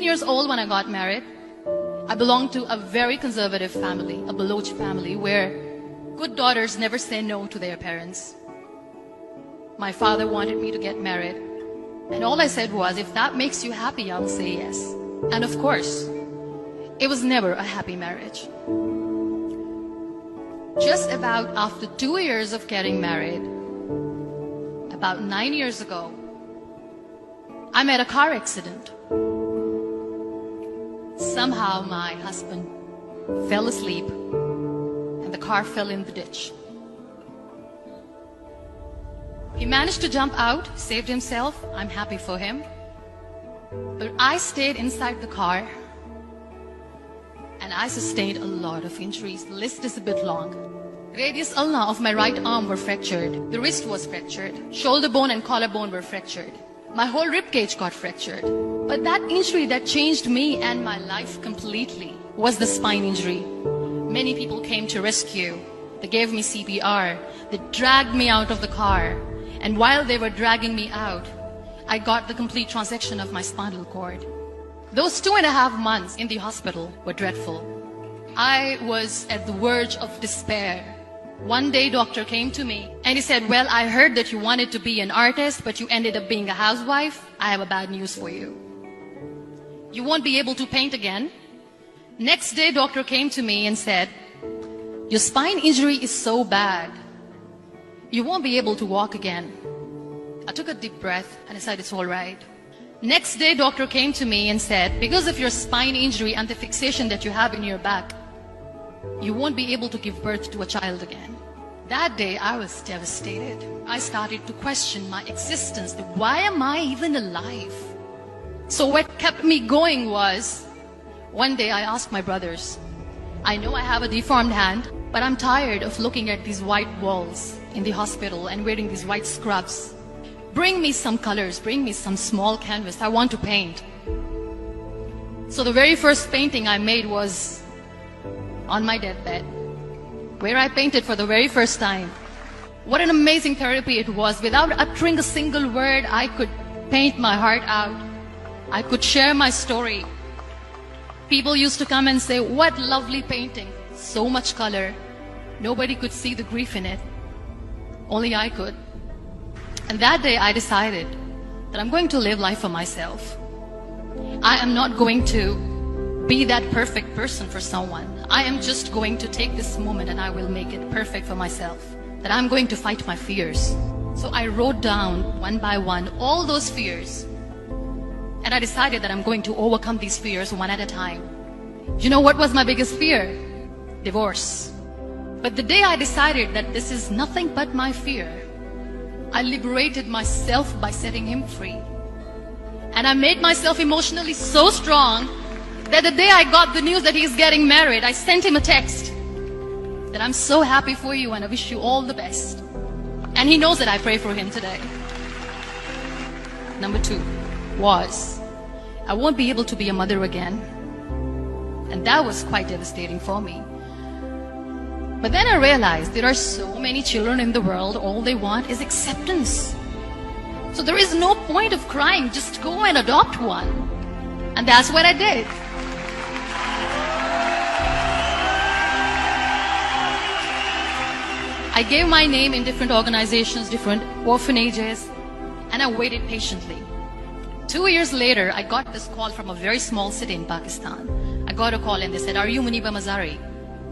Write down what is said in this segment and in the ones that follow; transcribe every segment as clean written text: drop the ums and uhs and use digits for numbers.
years old when I got married. I belonged to a very conservative family, a Baloch family, where good daughters never say no to their parents. My father wanted me to get married, and all I said was, if that makes you happy, I'll say yes. And of course, it was never a happy marriage. Just about after 2 years of getting married, about 9 years ago, I met a car accident. Somehow my husband fell asleep and the car fell in the ditch. He managed to jump out, saved himself. I'm happy for him. But I stayed inside the car and I sustained a lot of injuries. The list is a bit long. Radius ulna of my right arm were fractured. The wrist was fractured. Shoulder bone and collarbone were fractured. My whole rib cage got fractured. But that injury that changed me and my life completely was the spine injury. Many people came to rescue. They gave me CPR. They dragged me out of the car. And while they were dragging me out, I got the complete transection of my spinal cord. Those 2.5 months in the hospital were dreadful. I was at the verge of despair. One day, doctor came to me and he said, well, I heard that you wanted to be an artist, but you ended up being a housewife. I have a bad news for you. You won't be able to paint again. Next day, doctor came to me and said, your spine injury is so bad, you won't be able to walk again. I took a deep breath and I said, it's all right. Next day, doctor came to me and said, because of your spine injury and the fixation that you have in your back, you won't be able to give birth to a child again. That day, I was devastated. I started to question my existence. Why am I even alive? So what kept me going was, one day I asked my brothers, I know I have a deformed hand, but I'm tired of looking at these white walls in the hospital and wearing these white scrubs. Bring me some colors, bring me some small canvas. I want to paint. So the very first painting I made was on my deathbed, where I painted for the very first time. What an amazing therapy it was. Without uttering a single word, I could paint my heart out. I could share my story. People used to come and say, what lovely painting. So much color. Nobody could see the grief in it. Only I could. And that day I decided that I'm going to live life for myself. I am not going to be that perfect person for someone. I am just going to take this moment and I will make it perfect for myself. That I'm going to fight my fears. So I wrote down one by one all those fears. And I decided that I'm going to overcome these fears one at a time. You know what was my biggest fear? Divorce. But the day I decided that this is nothing but my fear, I liberated myself by setting him free. And I made myself emotionally so strong that the day I got the news that he's getting married, I sent him a text that I'm so happy for you and I wish you all the best. And he knows that I pray for him today. Number 2 was, I won't be able to be a mother again. And that was quite devastating for me. But then I realized there are so many children in the world, all they want is acceptance. So there is no point of crying, just go and adopt one. And that's what I did. I gave my name in different organizations, different orphanages, and I waited patiently. 2 years later, I got this call from a very small city in Pakistan. I got a call and they said, are you Muniba Mazari?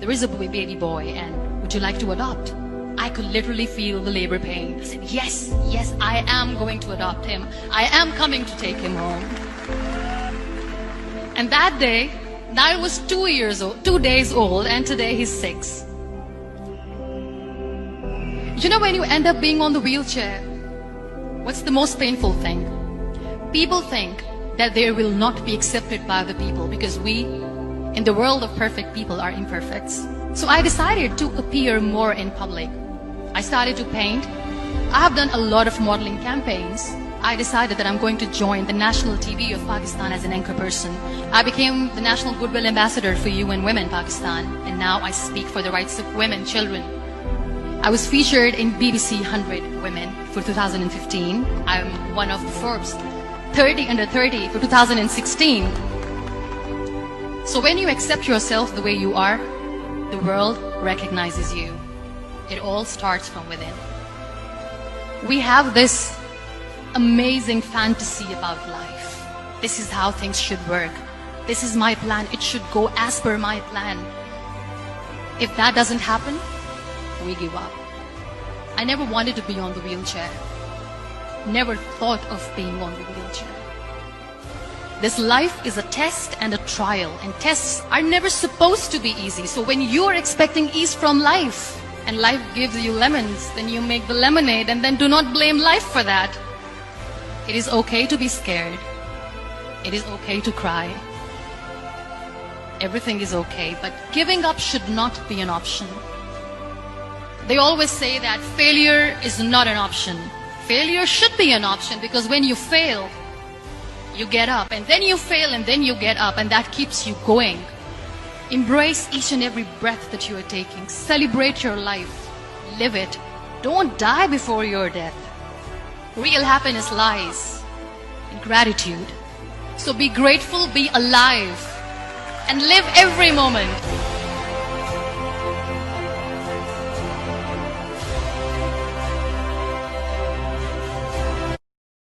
There is a baby boy and would you like to adopt? I could literally feel the labor pain. I said, yes, I am going to adopt him. I am coming to take him home. And that day, I was 2 days old, and today he's 6. You know, when you end up being on the wheelchair, what's the most painful thing? People think that they will not be accepted by other people because we, in the world of perfect people, are imperfects. So I decided to appear more in public. I started to paint. I have done a lot of modeling campaigns. I decided that I'm going to join the national TV of Pakistan as an anchor person. I became the National Goodwill Ambassador for UN Women Pakistan, and now I speak for the rights of women, children. I was featured in BBC 100 Women for 2015. I'm one of the Forbes 30 under 30 for 2016. So when you accept yourself the way you are, the world recognizes you. It all starts from within. We have this amazing fantasy about life. This is how things should work. This is my plan. It should go as per my plan. If that doesn't happen, we give up. I never wanted to be on the wheelchair. Never thought of being on the wheelchair. This life is a test and a trial, and tests are never supposed to be easy. So when you are expecting ease from life, and life gives you lemons, then you make the lemonade, and then do not blame life for that. It is okay to be scared. It is okay to cry. Everything is okay, but giving up should not be an option. They always say that failure is not an option. Failure should be an option, because when you fail, you get up, and then you fail, and then you get up, and that keeps you going. Embrace each and every breath that you are taking. Celebrate your life. Live it. Don't die before your death. Real happiness lies in gratitude. So be grateful, be alive, and live every moment.